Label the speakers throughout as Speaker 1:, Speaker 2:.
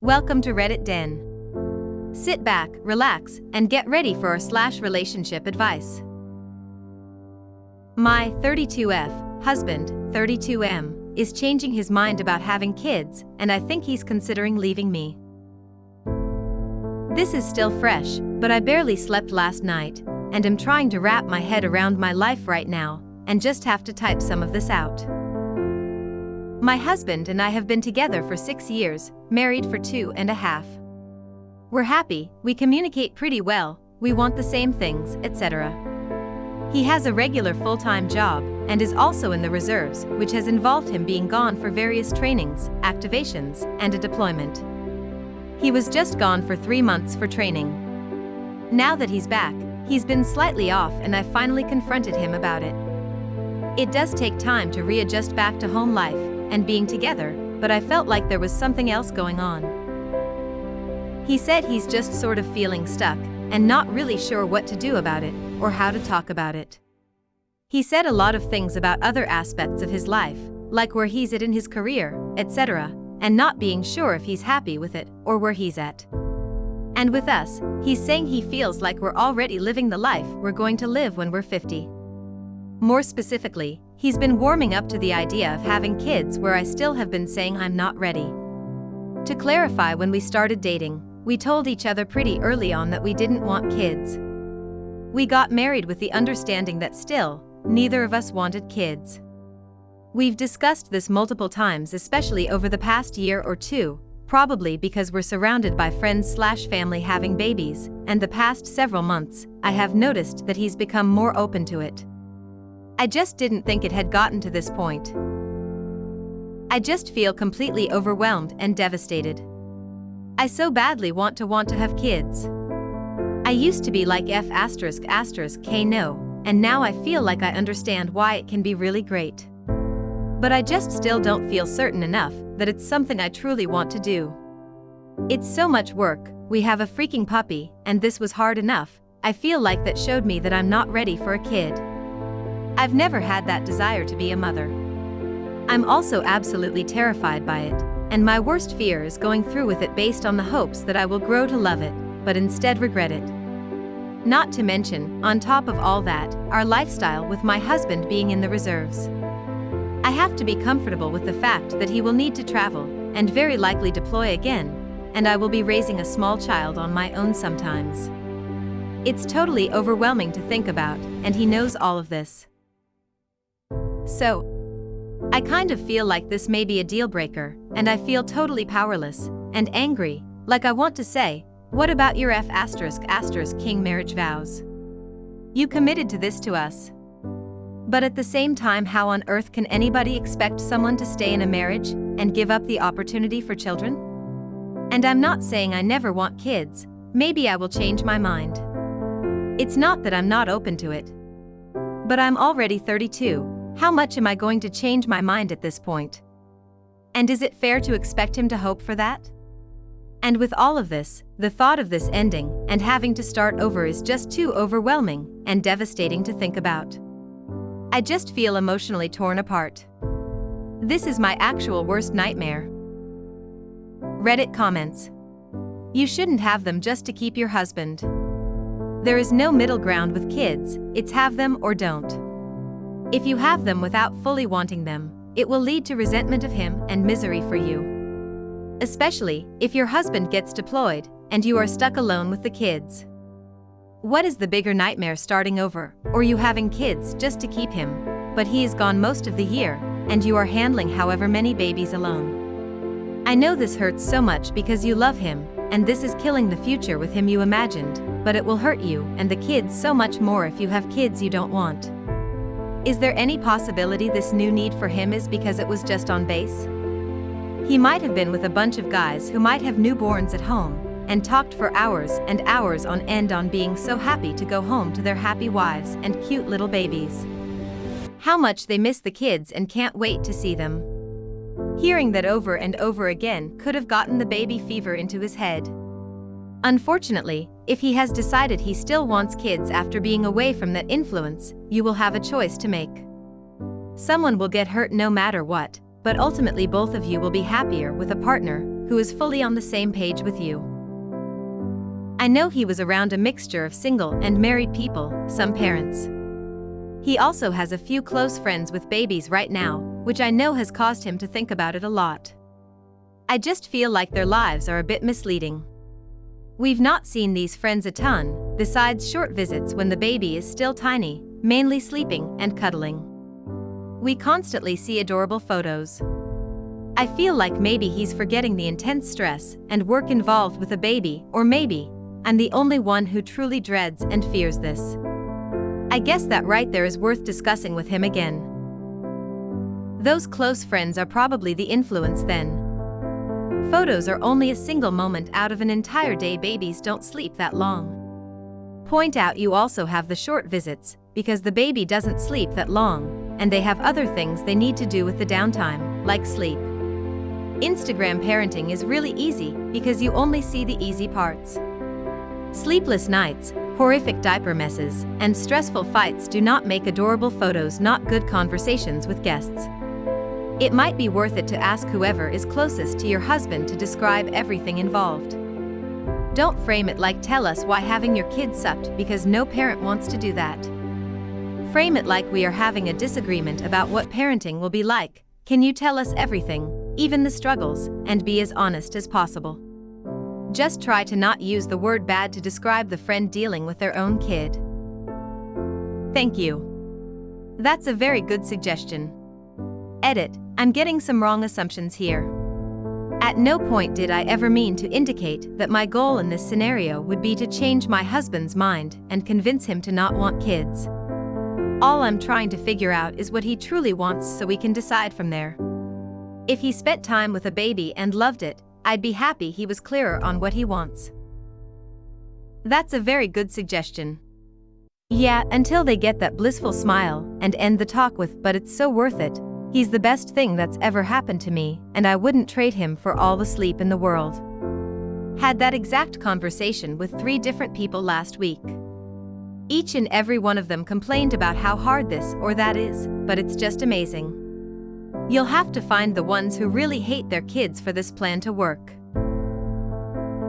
Speaker 1: Welcome to RedditDen. Sit back, relax, and get ready for our relationship advice. My 32F husband, 32M, is changing his mind about having kids, and I think he's considering leaving me. This is still fresh, but I barely slept last night, and am trying to wrap my head around my life right now, and just have to type some of this out. My husband and I have been together for 6 years, married for 2.5. We're happy, we communicate pretty well, we want the same things, etc. He has a regular full-time job, and is also in the reserves, which has involved him being gone for various trainings, activations, and a deployment. He was just gone for 3 months for training. Now that he's back, he's been slightly off and I finally confronted him about it. It does take time to readjust back to home life and being together, but I felt like there was something else going on. He said he's just sort of feeling stuck and not really sure what to do about it or how to talk about it. He said a lot of things about other aspects of his life, like where he's at in his career, etc., and not being sure if he's happy with it or where he's at. And with us, he's saying he feels like we're already living the life we're going to live when we're 50. More specifically, he's been warming up to the idea of having kids where I still have been saying I'm not ready. To clarify, when we started dating, we told each other pretty early on that we didn't want kids. We got married with the understanding that still, neither of us wanted kids. We've discussed this multiple times, especially over the past year or two, probably because we're surrounded by friends/family having babies, and the past several months, I have noticed that he's become more open to it. I just didn't think it had gotten to this point. I just feel completely overwhelmed and devastated. I so badly want to have kids. I used to be like F***K no, and now I feel like I understand why it can be really great. But I just still don't feel certain enough that it's something I truly want to do. It's so much work, we have a freaking puppy, and this was hard enough. I feel like that showed me that I'm not ready for a kid. I've never had that desire to be a mother. I'm also absolutely terrified by it, and my worst fear is going through with it based on the hopes that I will grow to love it, but instead regret it. Not to mention, on top of all that, our lifestyle with my husband being in the reserves. I have to be comfortable with the fact that he will need to travel, and very likely deploy again, and I will be raising a small child on my own sometimes. It's totally overwhelming to think about, and he knows all of this. So, I kind of feel like this may be a deal breaker, and I feel totally powerless and angry, like I want to say, what about your F***king marriage vows? You committed to this to us. But at the same time, how on earth can anybody expect someone to stay in a marriage and give up the opportunity for children? And I'm not saying I never want kids, maybe I will change my mind. It's not that I'm not open to it. But I'm already 32. How much am I going to change my mind at this point? And is it fair to expect him to hope for that? And with all of this, the thought of this ending and having to start over is just too overwhelming and devastating to think about. I just feel emotionally torn apart. This is my actual worst nightmare. Reddit comments. You shouldn't have them just to keep your husband. There is no middle ground with kids, it's have them or don't. If you have them without fully wanting them, it will lead to resentment of him and misery for you. Especially if your husband gets deployed and you are stuck alone with the kids. What is the bigger nightmare, starting over, or you having kids just to keep him, but he is gone most of the year, and you are handling however many babies alone? I know this hurts so much because you love him, and this is killing the future with him you imagined, but it will hurt you and the kids so much more if you have kids you don't want. Is there any possibility this new need for him is because it was just on base? He might have been with a bunch of guys who might have newborns at home, and talked for hours and hours on end on being so happy to go home to their happy wives and cute little babies. How much they miss the kids and can't wait to see them. Hearing that over and over again could have gotten the baby fever into his head. Unfortunately, if he has decided he still wants kids after being away from that influence, you will have a choice to make. Someone will get hurt no matter what, but ultimately both of you will be happier with a partner who is fully on the same page with you. I know he was around a mixture of single and married people, some parents. He also has a few close friends with babies right now, which I know has caused him to think about it a lot. I just feel like their lives are a bit misleading. We've not seen these friends a ton, besides short visits when the baby is still tiny, mainly sleeping and cuddling. We constantly see adorable photos. I feel like maybe he's forgetting the intense stress and work involved with a baby, or maybe I'm the only one who truly dreads and fears this. I guess that right there is worth discussing with him again. Those close friends are probably the influence then. Photos are only a single moment out of an entire day. Babies don't sleep that long. Point out you also have the short visits, because the baby doesn't sleep that long, and they have other things they need to do with the downtime, like sleep. Instagram parenting is really easy because you only see the easy parts. Sleepless nights, horrific diaper messes, and stressful fights do not make adorable photos, not good conversations with guests. It might be worth it to ask whoever is closest to your husband to describe everything involved. Don't frame it like tell us why having your kids sucked, because no parent wants to do that. Frame it like we are having a disagreement about what parenting will be like. Can you tell us everything, even the struggles, and be as honest as possible? Just try to not use the word bad to describe the friend dealing with their own kid. Thank you. That's a very good suggestion. Edit, I'm getting some wrong assumptions here. At no point did I ever mean to indicate that my goal in this scenario would be to change my husband's mind and convince him to not want kids. All I'm trying to figure out is what he truly wants so we can decide from there. If he spent time with a baby and loved it, I'd be happy he was clearer on what he wants. That's a very good suggestion. Yeah, until they get that blissful smile and end the talk with, but it's so worth it. He's the best thing that's ever happened to me, and I wouldn't trade him for all the sleep in the world. Had that exact conversation with 3 different people last week. Each and every one of them complained about how hard this or that is, but it's just amazing. You'll have to find the ones who really hate their kids for this plan to work.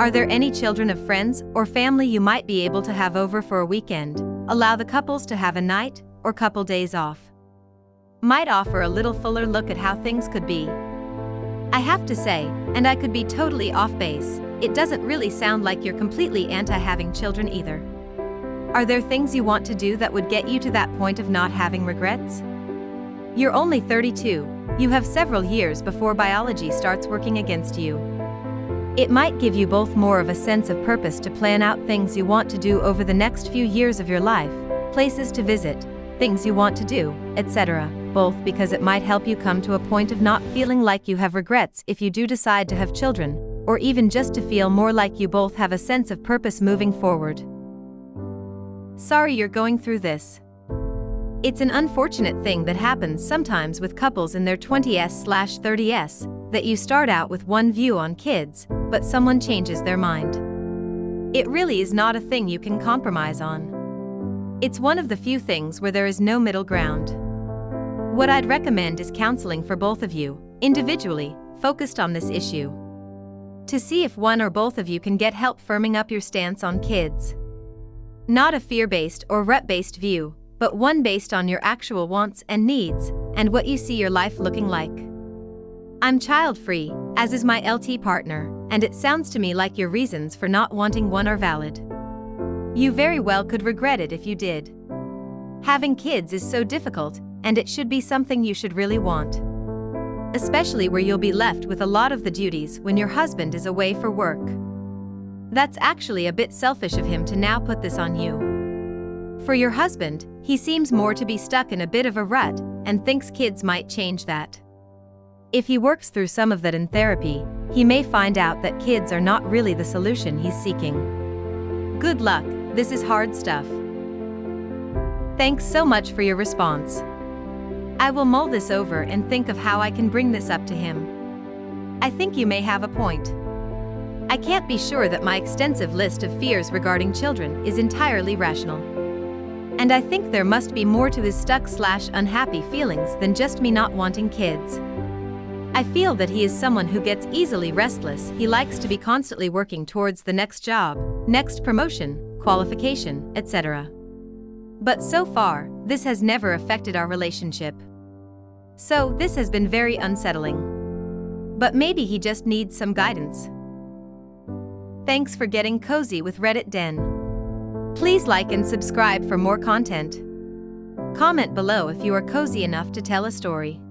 Speaker 1: Are there any children of friends or family you might be able to have over for a weekend? Allow the couples to have a night or couple days off. Might offer a little fuller look at how things could be. I have to say, and I could be totally off base, it doesn't really sound like you're completely anti-having children either. Are there things you want to do that would get you to that point of not having regrets? You're only 32, you have several years before biology starts working against you. It might give you both more of a sense of purpose to plan out things you want to do over the next few years of your life, places to visit, things you want to do, etc. Both because it might help you come to a point of not feeling like you have regrets if you do decide to have children, or even just to feel more like you both have a sense of purpose moving forward. Sorry you're going through this. It's an unfortunate thing that happens sometimes with couples in their 20s/30s, that you start out with one view on kids, but someone changes their mind. It really is not a thing you can compromise on. It's one of the few things where there is no middle ground. What I'd recommend is counseling for both of you, individually, focused on this issue. To see if one or both of you can get help firming up your stance on kids. Not a fear-based or rut-based view, but one based on your actual wants and needs, and what you see your life looking like. I'm child-free, as is my LT partner, and it sounds to me like your reasons for not wanting one are valid. You very well could regret it if you did. Having kids is so difficult, and it should be something you should really want. Especially where you'll be left with a lot of the duties when your husband is away for work. That's actually a bit selfish of him to now put this on you. For your husband, he seems more to be stuck in a bit of a rut, and thinks kids might change that. If he works through some of that in therapy, he may find out that kids are not really the solution he's seeking. Good luck, this is hard stuff. Thanks so much for your response. I will mull this over and think of how I can bring this up to him. I think you may have a point. I can't be sure that my extensive list of fears regarding children is entirely rational. And I think there must be more to his stuck/unhappy feelings than just me not wanting kids. I feel that he is someone who gets easily restless. He likes to be constantly working towards the next job, next promotion, qualification, etc. But so far, this has never affected our relationship. So this has been very unsettling. But maybe he just needs some guidance. Thanks for getting cozy with RedditDen. Please like and subscribe for more content. Comment below if you are cozy enough to tell a story.